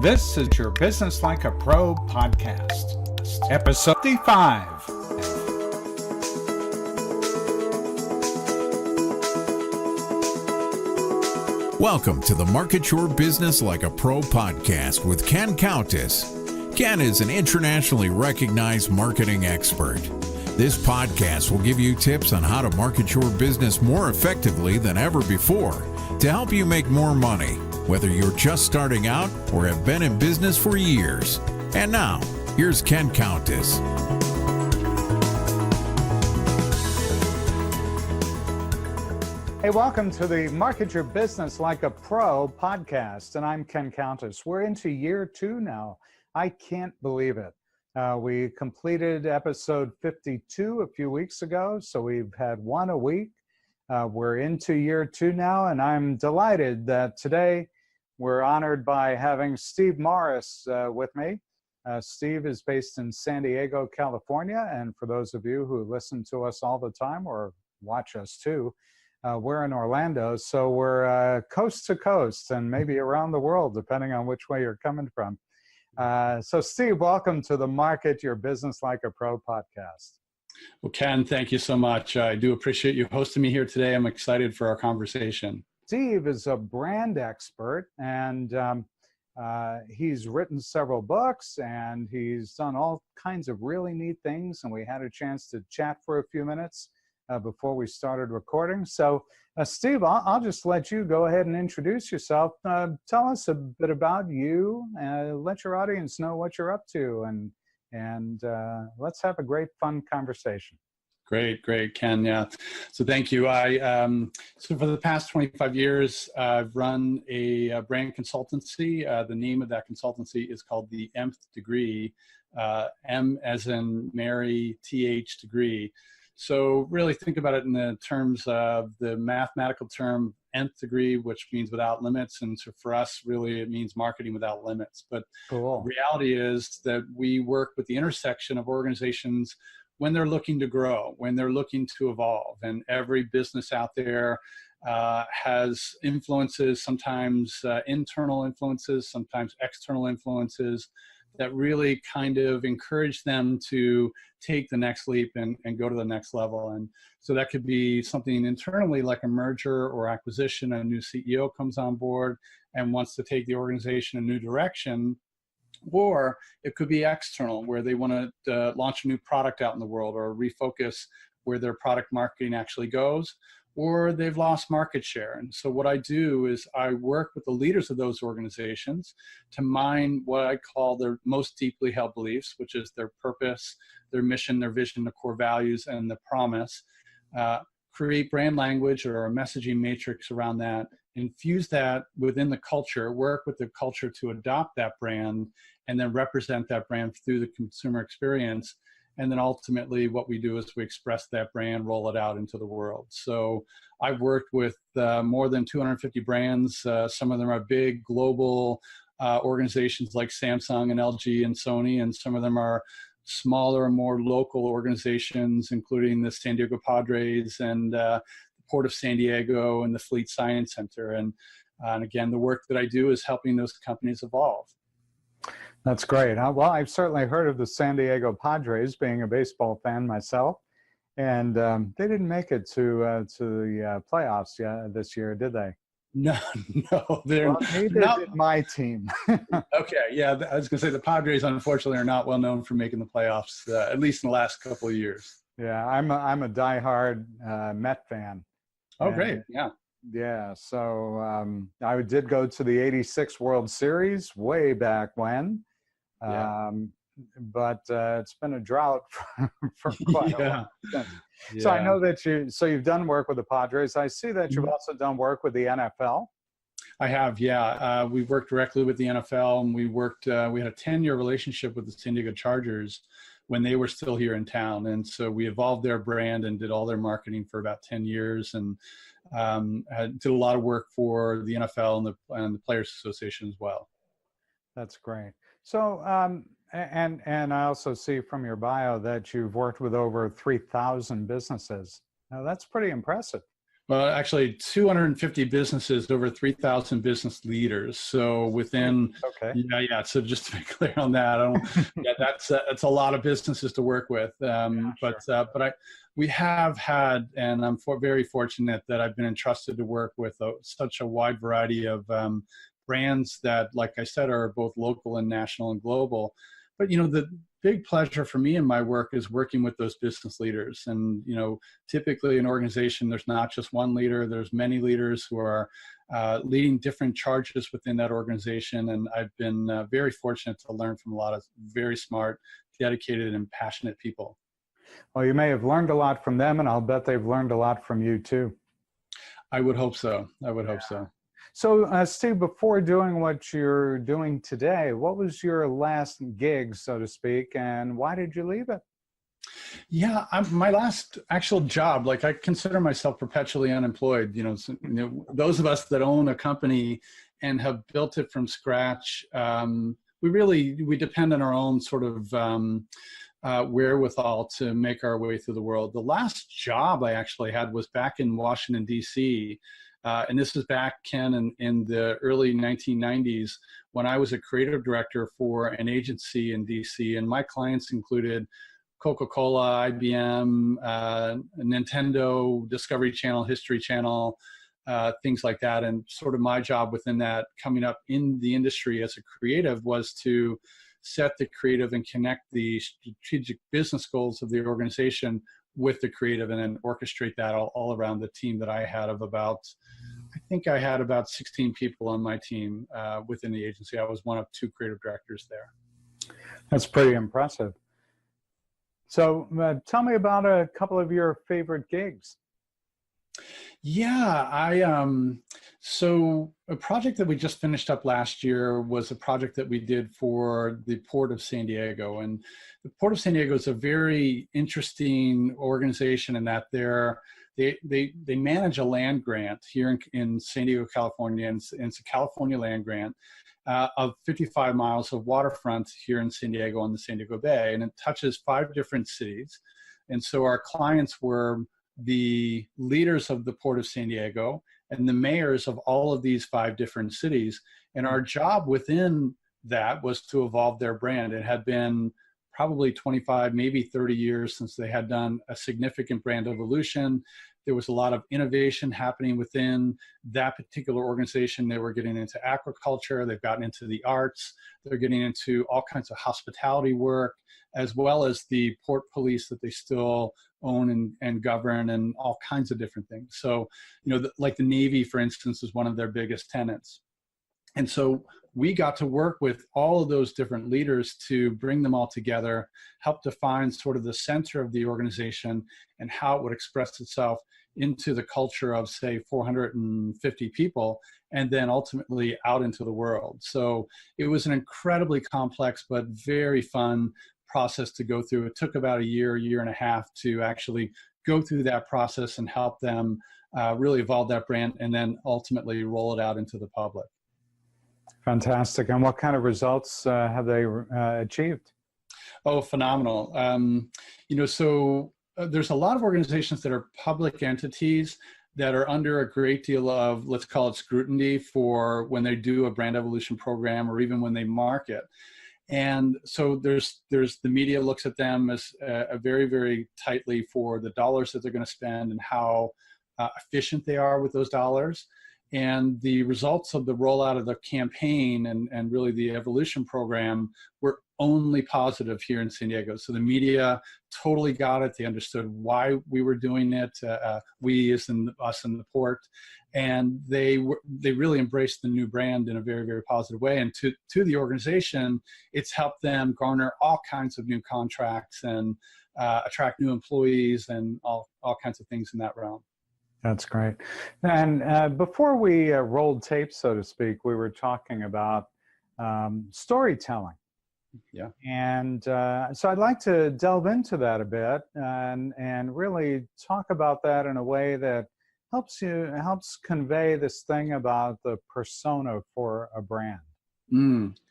This is your Business Like a Pro podcast, episode 55. Welcome to the Market Your Business Like a Pro podcast with Ken Countess. Ken is an internationally recognized marketing expert. This podcast will give you tips on how to market your business more effectively than ever before to help you make more money, whether you're just starting out or have been in business for years. And now, here's Ken Countess. Hey, welcome to the Market Your Business Like a Pro podcast, and I'm Ken Countess. We're into year 2 now. I can't believe it. We completed episode 52 a few weeks ago, so we've had one a week. We're into year 2 now, and I'm delighted that today we're honored by having Steve Morris with me. Steve is based in San Diego, California, and for those of you who listen to us all the time or watch us too, we're in Orlando, so we're coast to coast and maybe around the world, depending on which way you're coming from. So Steve, welcome to the Market Your Business Like a Pro podcast. Well, Ken, thank you so much. I do appreciate you hosting me here today. I'm excited for our conversation. Steve is a brand expert, and he's written several books, and he's done all kinds of really neat things, and we had a chance to chat for a few minutes before we started recording. So, Steve, I'll just let you go ahead and introduce yourself. Tell us a bit about you, let your audience know what you're up to, and let's have a great, fun conversation. Great, Ken. Yeah. So thank you. So for the past 25 years, I've run a brand consultancy. The name of that consultancy is called the Mth Degree, M as in Mary, TH degree. So really think about it in the terms of the mathematical term nth degree, which means without limits. And so for us, really, it means marketing without limits. But cool. The reality is that we work with the intersection of organizations when they're looking to grow, when they're looking to evolve. And every business out there has influences, sometimes internal influences, sometimes external influences that really kind of encourage them to take the next leap and go to the next level. And so that could be something internally like a merger or acquisition. A new CEO comes on board and wants to take the organization a new direction. Or it could be external, where they want to launch a new product out in the world or refocus where their product marketing actually goes, or they've lost market share. And so what I do is I work with the leaders of those organizations to mine what I call their most deeply held beliefs, which is their purpose, their mission, their vision, the core values, and the promise. Create brand language or a messaging matrix around that, infuse that within the culture, work with the culture to adopt that brand, and then represent that brand through the consumer experience. And then ultimately what we do is we express that brand, roll it out into the world. So I've worked with more than 250 brands. Some of them are big global organizations like Samsung and LG and Sony, and some of them are smaller, more local organizations, including the San Diego Padres and the Port of San Diego and the Fleet Science Center. And again, the work that I do is helping those companies evolve. That's great. Well, I've certainly heard of the San Diego Padres, being a baseball fan myself, and they didn't make it to the playoffs this year, did they? No, they're neither did my team. Okay, yeah, I was going to say the Padres, unfortunately, are not well known for making the playoffs, at least in the last couple of years. Yeah, I'm a diehard Met fan. Oh, great! Yeah. Yeah, so I did go to the '86 World Series way back when. Yeah. But it's been a drought for quite a while. Yeah. So I know that you've done work with the Padres. I see that you've also done work with the NFL. I have, yeah. We've worked directly with the NFL, and we had a 10-year relationship with the San Diego Chargers when they were still here in town. And so we evolved their brand and did all their marketing for about 10 years and did a lot of work for the NFL and the Players Association as well. That's great. So, and I also see from your bio that you've worked with over 3,000 businesses. Now, that's pretty impressive. Well, actually, 250 businesses, over 3,000 business leaders. So within, Okay. yeah. So just to be clear on that, I don't, yeah, that's a lot of businesses to work with. Sure. We have had, and I'm very fortunate that I've been entrusted to work with such a wide variety of brands that, like I said, are both local and national and global. But the big pleasure for me in my work is working with those business leaders. And typically an organization, there's not just one leader, there's many leaders who are leading different charges within that organization. And I've been very fortunate to learn from a lot of very smart, dedicated, and passionate people. Well, you may have learned a lot from them, and I'll bet they've learned a lot from you too. I would hope so. I would hope so. So, Steve, before doing what you're doing today, what was your last gig, so to speak, and why did you leave it? Yeah, my last actual job, like I consider myself perpetually unemployed. Those of us that own a company and have built it from scratch, we depend on our own sort of wherewithal to make our way through the world. The last job I actually had was back in Washington, D.C., and this is back, Ken, in the early 1990s when I was a creative director for an agency in DC, and my clients included Coca-Cola, IBM, Nintendo, Discovery Channel, History Channel, things like that. And sort of my job within that, coming up in the industry as a creative, was to set the creative and connect the strategic business goals of the organization with the creative, and then orchestrate that all around the team that I had of I think I had about 16 people on my team within the agency. I was one of two creative directors there. That's pretty impressive. So tell me about a couple of your favorite gigs. Yeah, so a project that we just finished up last year was a project that we did for the Port of San Diego. And the Port of San Diego is a very interesting organization in that they manage a land grant here in San Diego, California, and it's a California land grant of 55 miles of waterfront here in San Diego on the San Diego Bay, and it touches 5 different cities. And so our clients were the leaders of the Port of San Diego and the mayors of all of these 5 different cities. And our job within that was to evolve their brand. It had been probably 25, maybe 30 years since they had done a significant brand evolution. There was a lot of innovation happening within that particular organization. They were getting into agriculture, they've gotten into the arts, they're getting into all kinds of hospitality work, as well as the port police that they still own and govern, and all kinds of different things. So, like the Navy, for instance, is one of their biggest tenants. And so we got to work with all of those different leaders to bring them all together, help define sort of the center of the organization and how it would express itself into the culture of, say, 450 people, and then ultimately out into the world. So it was an incredibly complex but very fun process to go through. It took about a year and a half to actually go through that process and help them really evolve that brand, and then ultimately roll it out into the public. Fantastic. And what kind of results have they achieved? Oh, phenomenal. So there's a lot of organizations that are public entities that are under a great deal of, let's call it, scrutiny for when they do a brand evolution program, or even when they market. And so there's the media looks at them as a very, very tightly for the dollars that they're going to spend and how efficient they are with those dollars. And the results of the rollout of the campaign and really the evolution program were only positive here in San Diego. So the media totally got it. They understood why we were doing it. We, as in us in the port, and they really embraced the new brand in a very, very positive way. And to the organization, it's helped them garner all kinds of new contracts and attract new employees and all kinds of things in that realm. That's great. And before we rolled tape, so to speak, we were talking about storytelling. Yeah. And so I'd like to delve into that a bit and really talk about that in a way that helps convey this thing about the persona for a brand.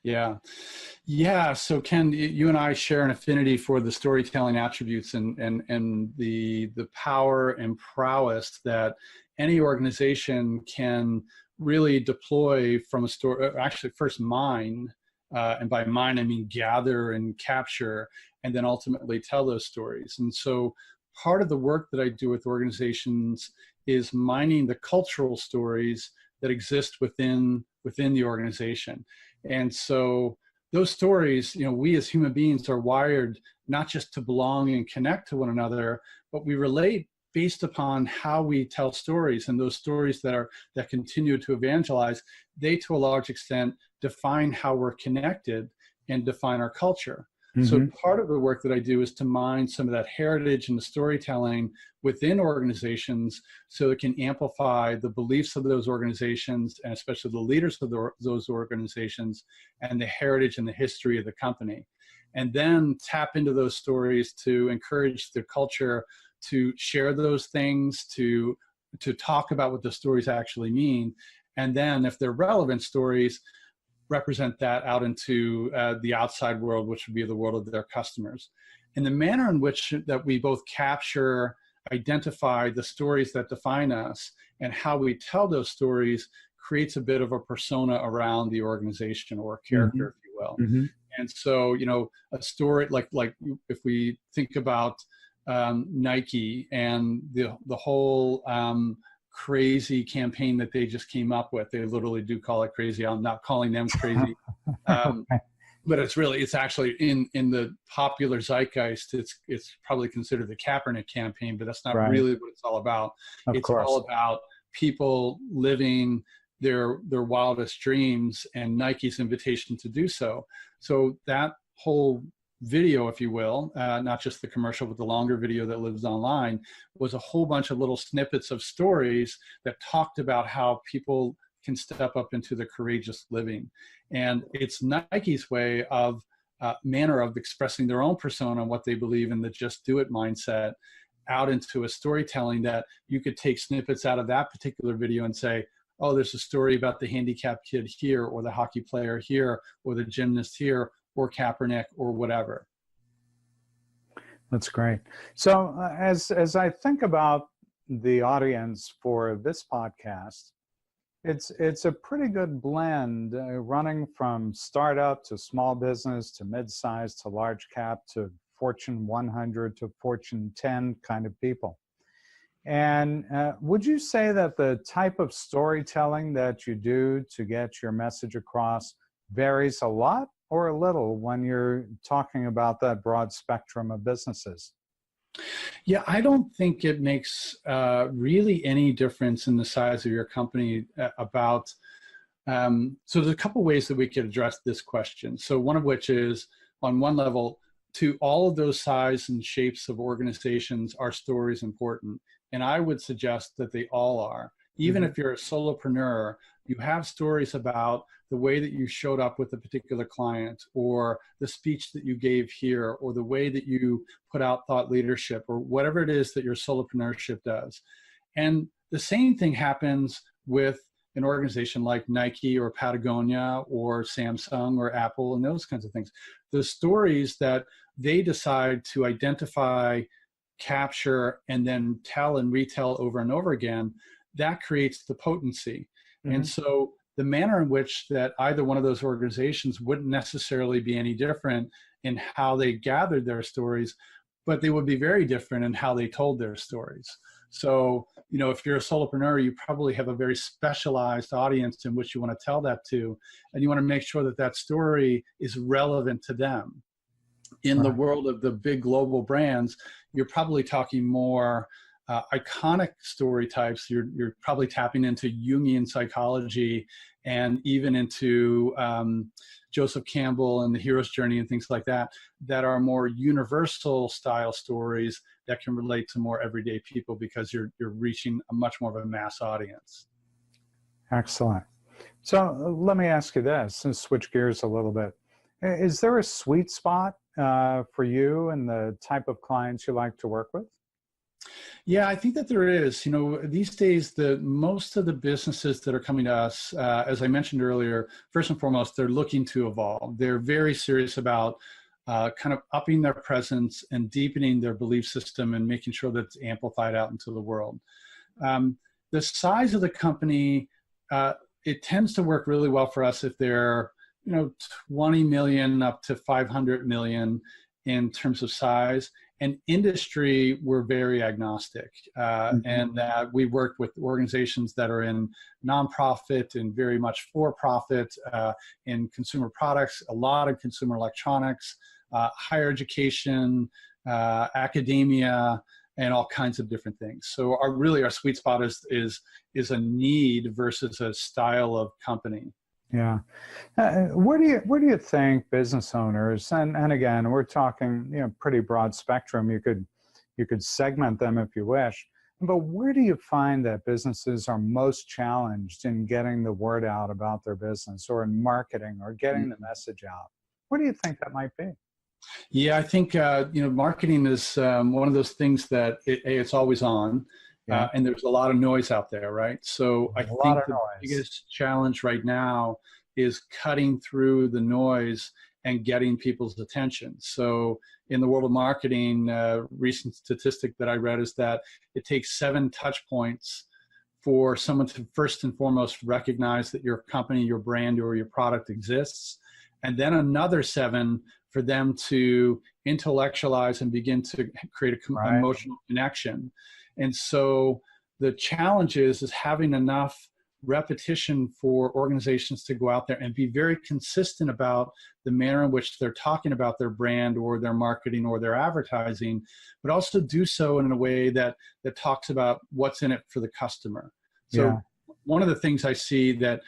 Yeah. So Ken, you and I share an affinity for the storytelling attributes and the power and prowess that any organization can really deploy from a story, actually first mine, and by mine I mean gather and capture, and then ultimately tell those stories. And so part of the work that I do with organizations is mining the cultural stories that exist within the organization. And so those stories, we as human beings are wired not just to belong and connect to one another, but we relate based upon how we tell stories. And those stories that continue to evangelize, they to a large extent define how we're connected and define our culture. Mm-hmm. So part of the work that I do is to mine some of that heritage and the storytelling within organizations so it can amplify the beliefs of those organizations, and especially the leaders of those organizations, and the heritage and the history of the company. And then tap into those stories to encourage the culture to share those things, to talk about what the stories actually mean. And then if they're relevant stories, represent that out into the outside world, which would be the world of their customers. And the manner in which that we both capture, identify the stories that define us, and how we tell those stories creates a bit of a persona around the organization, or a character, if you will. Mm-hmm. And so, a story like if we think about Nike and the whole crazy campaign that they just came up with. They literally do call it crazy. I'm not calling them crazy. But it's actually in the popular zeitgeist, it's probably considered the Kaepernick campaign, but that's not really what it's all about. It's all about people living their wildest dreams and Nike's invitation to do so. So that whole video, if you will, not just the commercial, but the longer video that lives online, was a whole bunch of little snippets of stories that talked about how people can step up into the courageous living. And it's Nike's way of manner of expressing their own persona and what they believe in, the just do it mindset, out into a storytelling that you could take snippets out of that particular video and say, oh, there's a story about the handicapped kid here, or the hockey player here, or the gymnast here, or Kaepernick, or whatever. That's great. So as I think about the audience for this podcast, it's a pretty good blend, running from startup to small business to mid-size to large cap to Fortune 100 to Fortune 10 kind of people. And would you say that the type of storytelling that you do to get your message across varies a lot or a little when you're talking about that broad spectrum of businesses? Yeah, I don't think it makes really any difference in the size of your company about, so there's a couple ways that we could address this question. So one of which is, on one level, to all of those size and shapes of organizations, are stories important? And I would suggest that they all are. Even if you're a solopreneur, you have stories about the way that you showed up with a particular client, or the speech that you gave here, or the way that you put out thought leadership, or whatever it is that your solopreneurship does. And the same thing happens with an organization like Nike or Patagonia or Samsung or Apple and those kinds of things. The stories that they decide to identify, capture, and then tell and retell over and over again, that creates the potency. And so the manner in which that either one of those organizations wouldn't necessarily be any different in how they gathered their stories, but they would be very different in how they told their stories. So, if you're a solopreneur, you probably have a very specialized audience in which you want to tell that to, and you want to make sure that that story is relevant to them. In the world of the big global brands, you're probably talking more iconic story types. You're probably tapping into Jungian psychology and even into Joseph Campbell and the hero's journey and things like that, that are more universal style stories that can relate to more everyday people, because you're reaching a much more of a mass audience. Excellent. So let me ask you this, and switch gears a little bit. Is there a sweet spot for you and the type of clients you like to work with? Yeah, I think that there is. These days, most of the businesses that are coming to us, as I mentioned earlier, first and foremost, they're looking to evolve. They're very serious about kind of upping their presence and deepening their belief system and making sure that it's amplified out into the world. the size of the company, it tends to work really well for us if they're, 20 million up to 500 million in terms of size. And industry, we're very agnostic, and that we work with organizations that are in nonprofit and very much for-profit, in consumer products, a lot of consumer electronics, higher education, academia, and all kinds of different things. So our sweet spot is a need versus a style of company. Yeah. Where do you think business owners, and again, we're talking, pretty broad spectrum. You could segment them if you wish, but where do you find that businesses are most challenged in getting the word out about their business, or in marketing, or getting the message out? Where do you think that might be? Yeah, I think marketing is one of those things that it's always on. Yeah. And there's a lot of noise out there, right? So I think the biggest challenge right now is cutting through the noise and getting people's attention. So in the world of marketing, recent statistic that I read is that it takes 7 touch points for someone to first and foremost recognize that your company, your brand, or your product exists, and then another 7 for them to intellectualize and begin to create an emotional connection. And so the challenge is having enough repetition for organizations to go out there and be very consistent about the manner in which they're talking about their brand or their marketing or their advertising, but also do so in a way that talks about what's in it for the customer. So one of the things I see that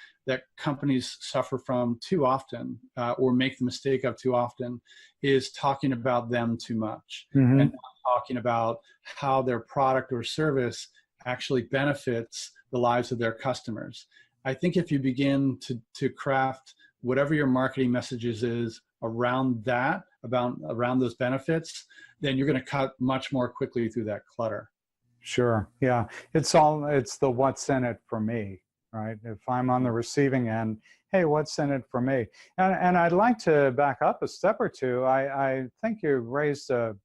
companies suffer from too often, or make the mistake of too often, is talking about them too much, and not talking about how their product or service actually benefits the lives of their customers. I think if you begin to craft whatever your marketing messages is around that, around those benefits, then you're going to cut much more quickly through that clutter. Sure. Yeah. It's the what's in it for me, right? If I'm on the receiving end, hey, what's in it for me? And I'd like to back up a step or two. I think you raised a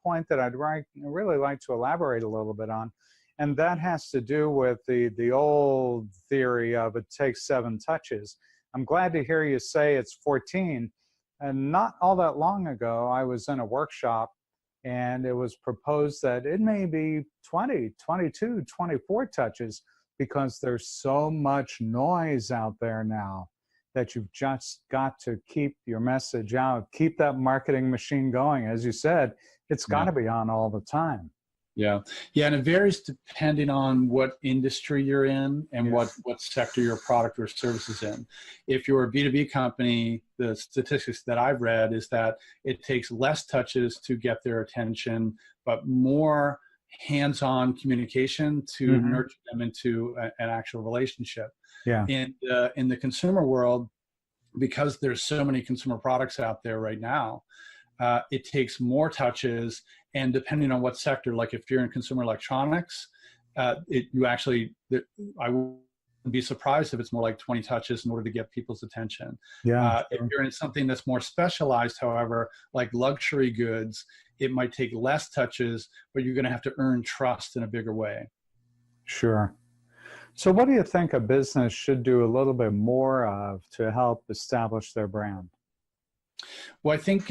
point that I'd really like to elaborate a little bit on. And that has to do with the old theory of it takes 7 touches. I'm glad to hear you say it's 14. And not all that long ago, I was in a workshop, and it was proposed that it may be 20, 22, 24 touches, because there's so much noise out there now that you've just got to keep your message out, keep that marketing machine going. As you said, it's got to be on all the time. Yeah. And it varies depending on what industry you're in and what sector your product or service is in. If you're a B2B company, the statistics that I've read is that it takes less touches to get their attention, but more hands-on communication to nurture them into an actual relationship. Yeah. In the consumer world, because there's so many consumer products out there right now, it takes more touches, and depending on what sector, like if you're in consumer electronics, I wouldn't be surprised if it's more like 20 touches in order to get people's attention. Yeah. If you're in something that's more specialized, however, like luxury goods, it might take less touches, but you're going to have to earn trust in a bigger way. Sure. So what do you think a business should do a little bit more of to help establish their brand? Well, I think,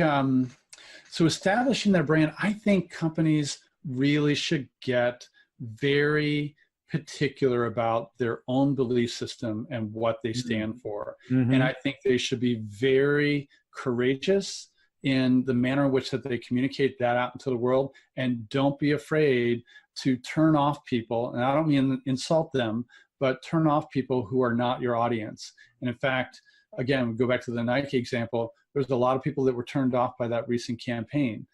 so establishing their brand, I think companies really should get very particular about their own belief system and what they stand for. And I think they should be very courageous in the manner in which that they communicate that out into the world, and don't be afraid to turn off people. And I don't mean insult them, but turn off people who are not your audience. And in fact, again, go back to the Nike example, there's a lot of people that were turned off by that recent campaign.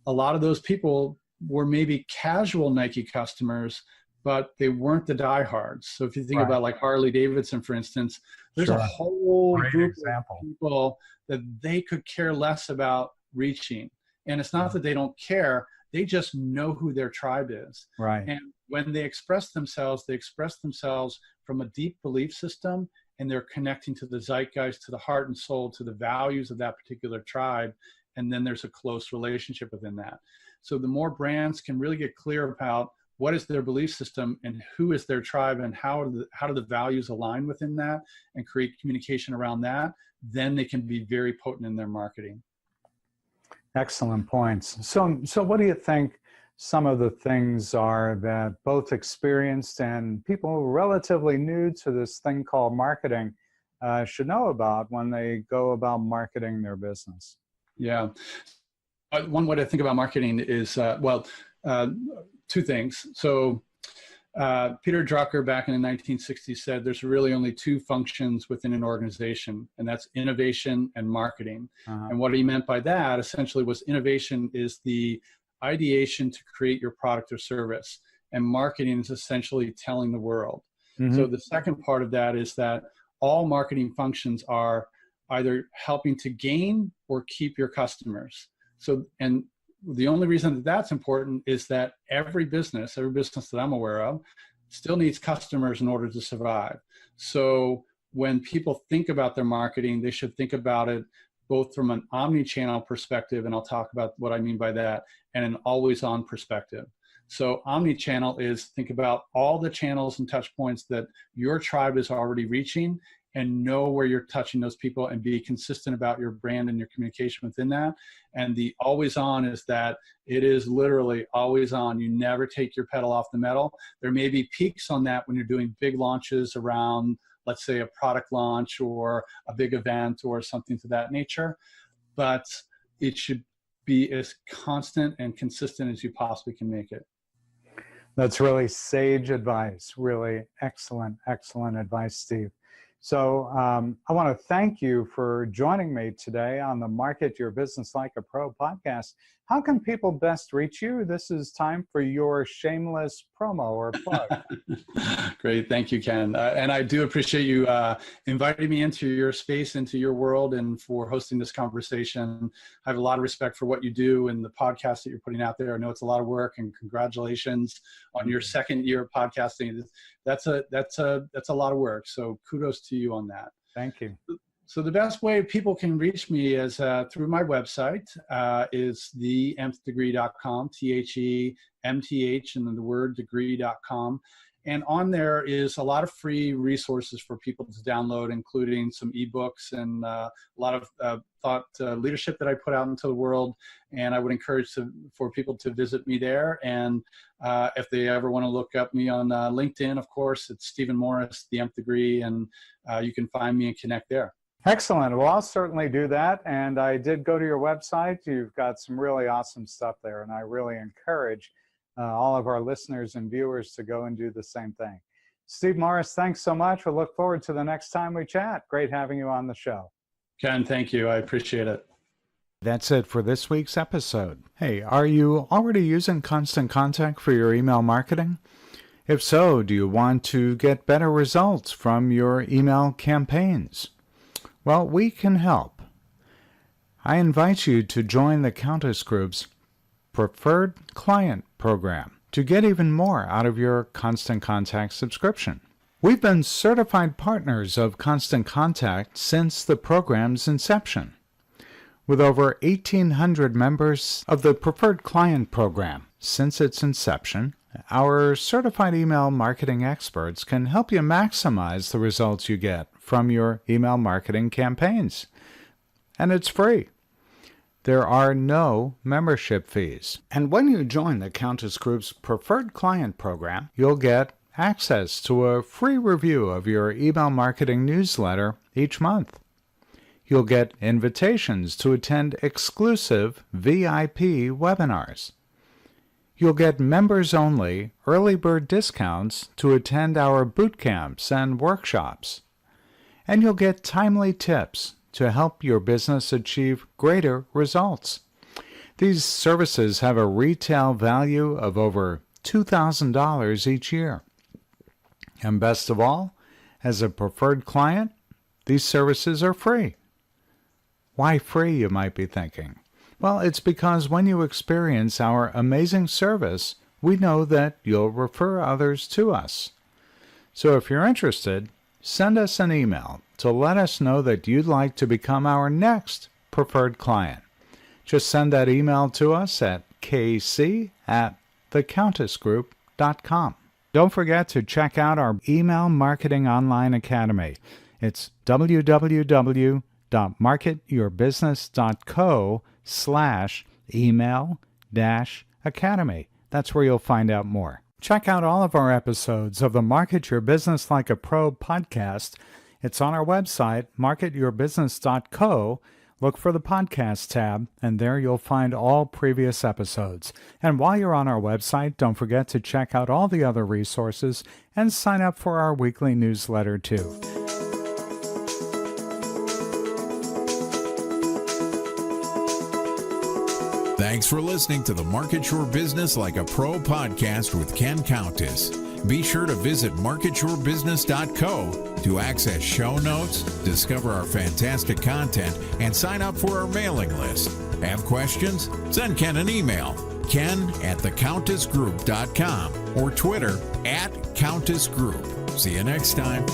A lot of those people were maybe casual Nike customers, but they weren't the diehards. So if you think about like Harley Davidson, for instance, there's a whole group of people that they could care less about reaching. And it's not that they don't care, they just know who their tribe is. Right. And when they express themselves from a deep belief system, and they're connecting to the zeitgeist, to the heart and soul, to the values of that particular tribe. And then there's a close relationship within that. So the more brands can really get clear about what is their belief system and who is their tribe and how do the values align within that and create communication around that, then they can be very potent in their marketing. Excellent points. So what do you think some of the things are that both experienced and people relatively new to this thing called marketing should know about when they go about marketing their business? Yeah. One way to think about marketing is, two things. So Peter Drucker back in the 1960s said there's really only two functions within an organization, and that's innovation and marketing. And what he meant by that essentially was innovation is the ideation to create your product or service, and marketing is essentially telling the world. So the second part of that is that all marketing functions are either helping to gain or keep your customers. So, and the only reason that that's important is that every business that I'm aware of still needs customers in order to survive. So when people think about their marketing, they should think about it both from an omni-channel perspective, and I'll talk about what I mean by that, and an always-on perspective. So omni-channel is think about all the channels and touch points that your tribe is already reaching, and know where you're touching those people and be consistent about your brand and your communication within that. And the always on is that it is literally always on. You never take your pedal off the metal. There may be peaks on that when you're doing big launches around, let's say, a product launch or a big event or something to that nature, but it should be as constant and consistent as you possibly can make it. That's really sage advice. Really excellent advice, Steve. So I want to thank you for joining me today on the Market Your Business Like a Pro podcast. How can people best reach you? This is time for your shameless promo or plug. Great. Thank you, Ken. And I do appreciate you inviting me into your space, into your world, and for hosting this conversation. I have a lot of respect for what you do and the podcast that you're putting out there. I know it's a lot of work, and congratulations on your second year of podcasting. That's a lot of work. So kudos to you on that. Thank you. So the best way people can reach me is through my website, is themthdegree.com, THEMTH, and then the word degree.com. And on there is a lot of free resources for people to download, including some ebooks and a lot of thought leadership that I put out into the world. And I would encourage for people to visit me there. And if they ever want to look up me on LinkedIn, of course, it's Stephen Morris, the Nth Degree, and you can find me and connect there. Excellent. Well, I'll certainly do that. And I did go to your website. You've got some really awesome stuff there. And I really encourage all of our listeners and viewers to go and do the same thing. Steve Morris, thanks so much. We'll look forward to the next time we chat. Great having you on the show. Ken, thank you. I appreciate it. That's it for this week's episode. Hey, are you already using Constant Contact for your email marketing? If so, do you want to get better results from your email campaigns? Well, we can help. I invite you to join the Countess Group's Preferred Client Program to get even more out of your Constant Contact subscription. We've been certified partners of Constant Contact since the program's inception. With over 1,800 members of the Preferred Client Program since its inception, our certified email marketing experts can help you maximize the results you get from your email marketing campaigns. And it's free. There are no membership fees. And when you join the Countess Group's Preferred Client Program, you'll get access to a free review of your email marketing newsletter each month. You'll get invitations to attend exclusive VIP webinars. You'll get members-only early bird discounts to attend our boot camps and workshops. And you'll get timely tips to help your business achieve greater results. These services have a retail value of over $2,000 each year. And best of all, as a preferred client, these services are free. Why free, you might be thinking? Well, it's because when you experience our amazing service, we know that you'll refer others to us. So if you're interested, send us an email to let us know that you'd like to become our next preferred client. Just send that email to us at kc@thecountessgroup.com. www.marketyourbusiness.com. Don't forget to check out our Email Marketing Online Academy. It's www.marketyourbusiness.co/email-academy. That's where you'll find out more. Check out all of our episodes of the Market Your Business Like a Pro podcast. It's on our website, marketyourbusiness.co. Look for the podcast tab, and there you'll find all previous episodes. And while you're on our website, don't forget to check out all the other resources and sign up for our weekly newsletter too. Thanks for listening to the Market Your Business Like a Pro podcast with Ken Countess. Be sure to visit marketyourbusiness.co to access show notes, discover our fantastic content, and sign up for our mailing list. Have questions? Send Ken an email, ken@thecountessgroup.com, or Twitter @CountessGroup. See you next time.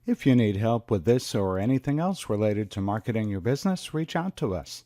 If you need help with this or anything else related to marketing your business, reach out to us.